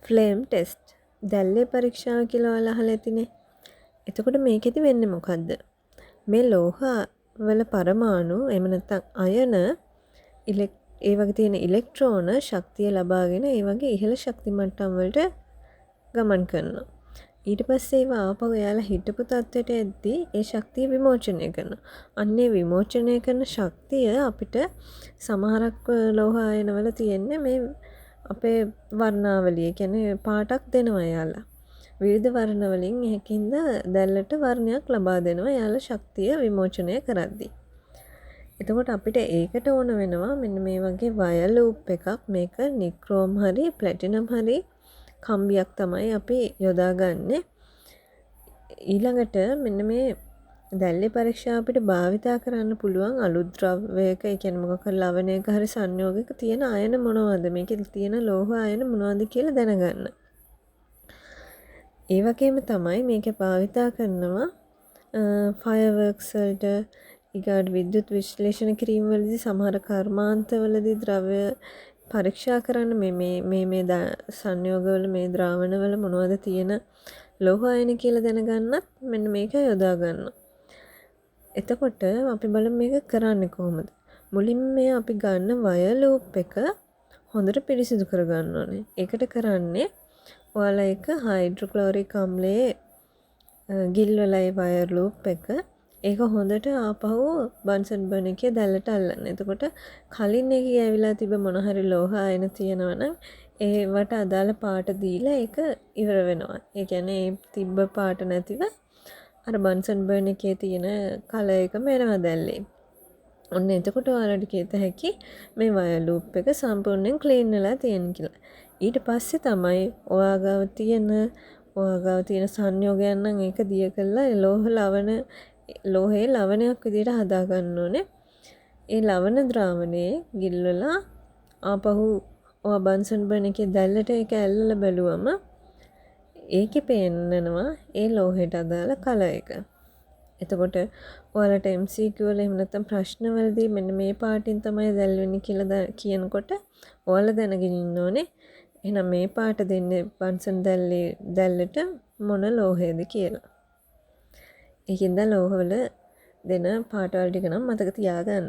Flame test දැල්ලේ පරීක්ෂාව කියලා ඔයාලා අහලා ඇතිනේ. එතකොට මේකෙදි වෙන්නේ මොකද්ද? මේ ලෝහ වල පරමාණු එහෙම නැත්නම් අයන ඒ වගේ තියෙන ඉලෙක්ට්‍රෝන ශක්තිය ලබාගෙන ඒ වගේ ඉහළ ශක්ති මට්ටම් වලට ගමන් කරනවා. ඊට පස්සේ ඒවා ආපහු එයාලා හිටපු තත්ත්වයට එද්දී ඒ ශක්තිය විමෝචනය කරනවා. අන්නේ විමෝචනය කරන ශක්තිය අපිට සමහරක් ලෝහ ආයනවල තියෙන්නේ මේ අපේ වර්ණාවලිය කියන්නේ පාටක් දෙනවා එයාලා. විවිධ වර්ණ වලින් එකකින්ද දැල්ලට වර්ණයක් ලබා දෙනවා එයාලා ශක්තිය විමෝචනය කරද්දී. එතකොට අපිට ඒකට ඕන වෙනවා මෙන්න මේ වගේ වයර් ලූප් එකක්. මේක නික්‍රෝම් හරි ප්ලැටිනම් හරි කම්බියක් තමයි අපි යොදාගන්නේ. ඊළඟට මෙන්න මේ දැල්ලේ පරීක්ෂා අපිට භාවිතා කරන්න පුළුවන් අලුත් ද්‍රව්‍යයක ඒ කියන්නේ මොකක් හරි ලවණයක හරි සංයෝගයක තියෙන අයන මොනවද මේකේ තියෙන ලෝහ අයන මොනවද කියලා දැනගන්න. ඒ වගේම තමයි මේක භාවිතා කරනවා ෆයර්වර්ක්ස් වලට ඊගාට විද්‍යුත් විශ්ලේෂණ කිරීම වලදී සමහර කර්මාන්තවලදී ද්‍රව්‍ය පරීක්ෂා කරන්න මේ සංයෝගවල මේ ද්‍රාවණවල මොනවද තියෙන ලෝහ අයන කියලා දැනගන්නත් මෙන්න මේක යොදා ගන්නවා. එතකොට අපි බලමු මේක කරන්නේ කොහොමද. මුලින්ම මේ අපි ගන්න වයර් ලූප් එක හොඳට පිරිසිදු කරගන්න ඕනේ. ඒකට කරන්නේ ඔයාලා එක හයිඩ්‍රොක්ලෝරික් අම්ලයේ ගිල්වලා ඒ වයර් ලූප් එක ඒක හොඳට ආපහු බන්සන් බර්න් එකේ දැල්ලට අල්ලන්න. එතකොට කලින් එකේ ඇවිල්ලා තිබ්බ මොන හරි ලෝහ අයන තියෙනවා නම් ඒවට අදාළ පාට දීලා ඒක ඉවර වෙනවා. ඒ කියන්නේ ඒ තිබ්බ පාට නැතිව අර බන්සන් බර්න් එකේ තියෙන කලර් එකම එනවා දැල්ලේ. ඔන්න එතකොට ඔයාලට කියත හැකි මේ වයර් ලූප් එක සම්පූර්ණයෙන් ක්ලීන් වෙලා තියෙන කියලා. ඊට පස්සේ තමයි ඔයාගාව තියෙන සංයෝගයන් නම් ඒක දිය කළා ලෝහයේ ලවණයක් විදිහට හදා ගන්න ඕනේ. ඒ ලවණ ද්‍රාවණයේ ගිල්වලා ආපහු ඔයා බන්සන් බර්න් එකේ දැල්ලට ඒක ඇල්ලලා බැලුවම ඒකේ පේන්නනවා ඒ ලෝහයට අදාළ කලර් එක. එතකොට ඔයාලට MCQ වල එහෙම නැත්නම් ප්‍රශ්න වලදී මෙන්න මේ පාටින් තමයි දැල් වෙන්නේ කියලා කියනකොට ඔයාලා දැනගෙන ඉන්න ඕනේ. එහෙනම් මේ පාට දෙන්නේ බන්සන් දැල්ලට මොන ලෝහයද කියලා. ඒකින්ද ලෝහවල දෙන පාටවල ටික නම් මතක තියාගන්න.